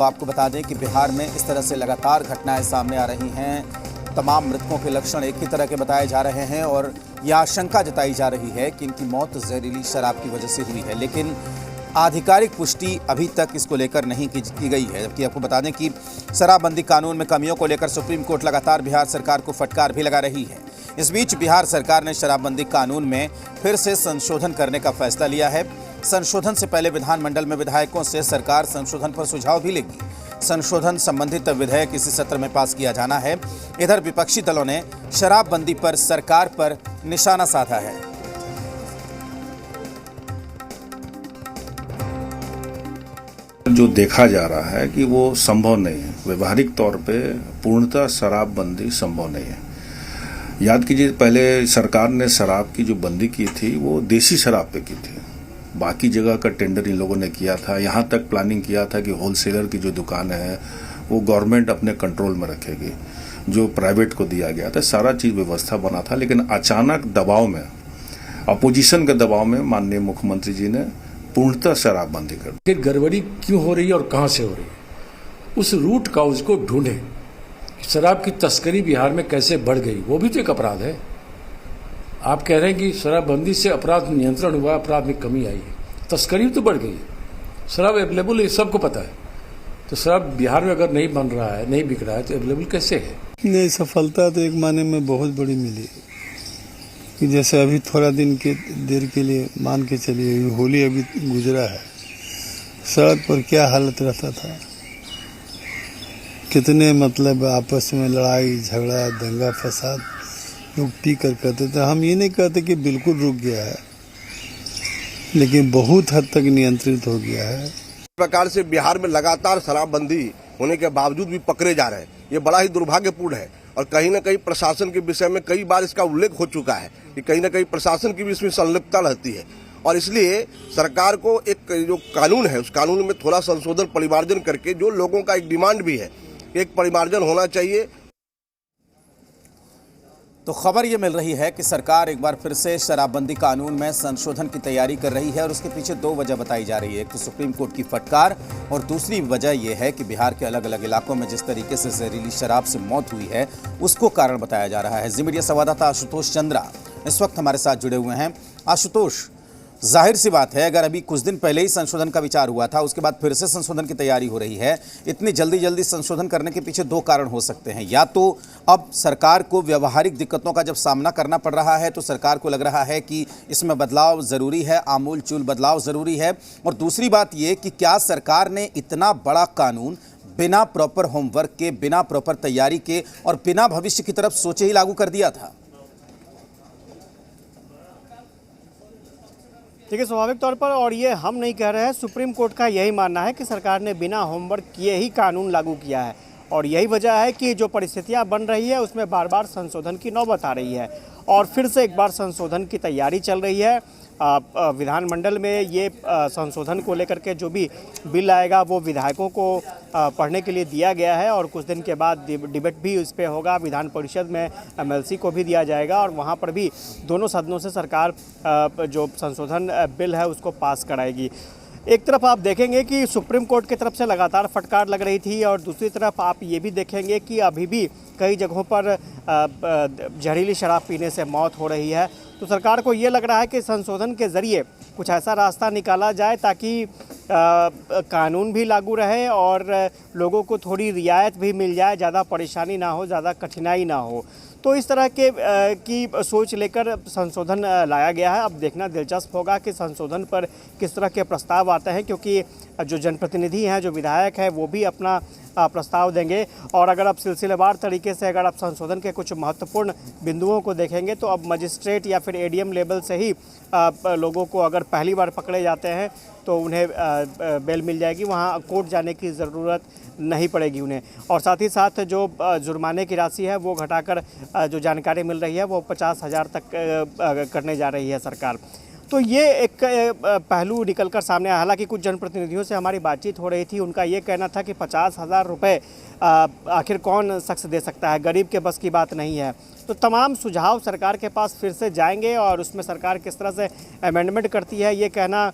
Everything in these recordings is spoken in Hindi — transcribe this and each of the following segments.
तो आपको बता दें कि बिहार में इस तरह से लगातार घटनाएं सामने आ रही हैं। तमाम मृतकों के लक्षण एक ही तरह के बताए जा रहे हैं और यह आशंका जताई जा रही है कि इनकी मौत जहरीली शराब की वजह से हुई है, लेकिन आधिकारिक पुष्टि अभी तक इसको लेकर नहीं की गई है। जबकि आपको बता दें कि शराबबंदी कानून में कमियों को लेकर सुप्रीम कोर्ट लगातार बिहार सरकार को फटकार भी लगा रही है। इस बीच बिहार सरकार ने शराबबंदी कानून में फिर से संशोधन करने का फैसला लिया है। संशोधन से पहले विधानमंडल में विधायकों से सरकार संशोधन पर सुझाव भी लेगी। संशोधन संबंधित विधेयक इसी सत्र में पास किया जाना है। इधर विपक्षी दलों ने शराबबंदी पर सरकार पर निशाना साधा है। जो देखा जा रहा है कि वो संभव नहीं है, व्यवहारिक तौर पे पूर्णतः शराबबंदी संभव नहीं है। याद कीजिए, पहले सरकार ने शराब की जो बंदी की थी वो देसी शराब पे की थी। बाकी जगह का टेंडर इन लोगों ने किया था। यहाँ तक प्लानिंग किया था कि होलसेलर की जो दुकानें हैं वो गवर्नमेंट अपने कंट्रोल में रखेगी, जो प्राइवेट को दिया गया था। सारा चीज व्यवस्था बना था, लेकिन अचानक दबाव में, अपोजिशन के दबाव में माननीय मुख्यमंत्री जी ने पूर्णतः शराबबंदी कर दी। गड़बड़ी क्यों हो रही है और कहां से हो रही है, उस रूट काउज को ढूंढे। शराब की तस्करी बिहार में कैसे बढ़ गई, वो भी तो एक अपराध है। आप कह रहे हैं कि शराबबंदी से अपराध नियंत्रण हुआ, अपराध में कमी आई है, तस्करी तो बढ़ गई है। शराब अवेलेबल है, सबको पता है। तो शराब बिहार में अगर नहीं बन रहा है, नहीं बिक रहा है, तो अवेलेबल कैसे है? नहीं, सफलता तो एक माने में बहुत बड़ी मिली कि जैसे अभी थोड़ा दिन के देर के लिए मान के चलिए, होली अभी गुजरा है, सड़क पर क्या हालत रहता था, कितने मतलब आपस में लड़ाई झगड़ा दंगा फसाद लोग पी कर करते थे। हम ये नहीं कहते कि बिल्कुल रुक गया है, लेकिन बहुत हद तक नियंत्रित हो गया है। इस प्रकार से बिहार में लगातार शराबबंदी होने के बावजूद भी पकड़े जा रहे हैं, ये बड़ा ही दुर्भाग्यपूर्ण है। और कहीं न कहीं प्रशासन के विषय में कई बार इसका उल्लेख हो चुका है कि कहीं न कहीं प्रशासन की भी इसमें संलिप्तता रहती है। और इसलिए सरकार को एक जो कानून है उस कानून में थोड़ा संशोधन परिमार्जन करके, जो लोगों का एक डिमांड भी है, एक परिमार्जन होना चाहिए। तो खबर ये मिल रही है कि सरकार एक बार फिर से शराबबंदी कानून में संशोधन की तैयारी कर रही है और उसके पीछे दो वजह बताई जा रही है। एक तो सुप्रीम कोर्ट की फटकार और दूसरी वजह यह है कि बिहार के अलग अलग इलाकों में जिस तरीके से जहरीली शराब से मौत हुई है उसको कारण बताया जा रहा है। जी मीडिया संवाददाता आशुतोष चंद्रा इस वक्त हमारे साथ जुड़े हुए हैं। आशुतोष, जाहिर सी बात है, अगर अभी कुछ दिन पहले ही संशोधन का विचार हुआ था, उसके बाद फिर से संशोधन की तैयारी हो रही है, इतनी जल्दी संशोधन करने के पीछे दो कारण हो सकते हैं। या तो अब सरकार को व्यवहारिक दिक्कतों का जब सामना करना पड़ रहा है तो सरकार को लग रहा है कि इसमें बदलाव ज़रूरी है, आमूल चूल बदलाव ज़रूरी है। और दूसरी बात ये कि क्या सरकार ने इतना बड़ा कानून बिना प्रॉपर होमवर्क के, बिना प्रॉपर तैयारी के और बिना भविष्य की तरफ सोचे ही लागू कर दिया था? देखिए, स्वाभाविक तौर पर, और ये हम नहीं कह रहे हैं, सुप्रीम कोर्ट का यही मानना है कि सरकार ने बिना होमवर्क किए ही कानून लागू किया है। और यही वजह है कि जो परिस्थितियां बन रही है उसमें बार बार संशोधन की नौबत आ रही है और फिर से एक बार संशोधन की तैयारी चल रही है। विधानमंडल में ये संशोधन को लेकर के जो भी बिल आएगा वो विधायकों को पढ़ने के लिए दिया गया है और कुछ दिन के बाद डिबेट भी इस पे होगा। विधान परिषद में एमएलसी को भी दिया जाएगा और वहाँ पर भी दोनों सदनों से सरकार जो संशोधन बिल है उसको पास कराएगी। एक तरफ आप देखेंगे कि सुप्रीम कोर्ट की तरफ से लगातार फटकार लग रही थी और दूसरी तरफ आप ये भी देखेंगे कि अभी भी कई जगहों पर जहरीली शराब पीने से मौत हो रही है। तो सरकार को ये लग रहा है कि संशोधन के ज़रिए कुछ ऐसा रास्ता निकाला जाए ताकि कानून भी लागू रहे और लोगों को थोड़ी रियायत भी मिल जाए, ज़्यादा परेशानी ना हो, ज़्यादा कठिनाई ना हो। तो इस तरह के की सोच लेकर संशोधन लाया गया है। अब देखना दिलचस्प होगा कि संशोधन पर किस तरह के प्रस्ताव आते हैं, क्योंकि जो जनप्रतिनिधि हैं, जो विधायक हैं, वो भी अपना प्रस्ताव देंगे। और अगर आप सिलसिलेवार तरीके से अगर आप संशोधन के कुछ महत्वपूर्ण बिंदुओं को देखेंगे तो अब मजिस्ट्रेट या फिर एडीएम लेवल से ही लोगों को अगर पहली बार पकड़े जाते हैं तो उन्हें बेल मिल जाएगी, वहाँ कोर्ट जाने की ज़रूरत नहीं पड़ेगी उन्हें। और साथ ही साथ जो जुर्माने की राशि है वो घटाकर जो जानकारी मिल रही है वो 50,000 तक करने जा रही है सरकार। तो ये एक पहलू निकलकर सामने आया। हालांकि कुछ जनप्रतिनिधियों से हमारी बातचीत हो रही थी, उनका ये कहना था कि 50,000 रुपये आखिर कौन शख्स दे सकता है, गरीब के बस की बात नहीं है। तो तमाम सुझाव सरकार के पास फिर से जाएंगे और उसमें सरकार किस तरह से अमेंडमेंट करती है ये कहना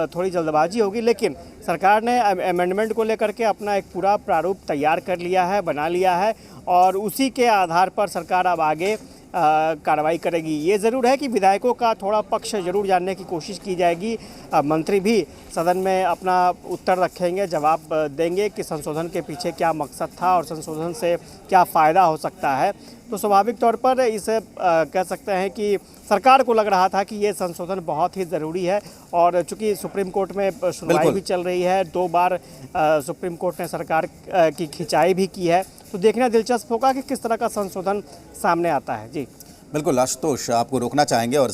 थोड़ी जल्दबाजी होगी। लेकिन सरकार ने अमेंडमेंट को लेकर के अपना एक पूरा प्रारूप तैयार कर लिया है, बना लिया है और उसी के आधार पर सरकार अब आगे कार्रवाई करेगी। ये ज़रूर है कि विधायकों का थोड़ा पक्ष ज़रूर जानने की कोशिश की जाएगी। मंत्री भी सदन में अपना उत्तर रखेंगे, जवाब देंगे कि संशोधन के पीछे क्या मकसद था और संशोधन से क्या फ़ायदा हो सकता है। तो स्वाभाविक तौर पर इसे कह सकते हैं कि सरकार को लग रहा था कि ये संशोधन बहुत ही ज़रूरी है और चूंकि सुप्रीम कोर्ट में सुनवाई भी चल रही है, 2 बार सुप्रीम कोर्ट ने सरकार की खिंचाई भी की है, तो देखना दिलचस्प होगा कि किस तरह का संशोधन सामने आता है। जी बिल्कुल आशुतोष, आपको रोकना चाहेंगे और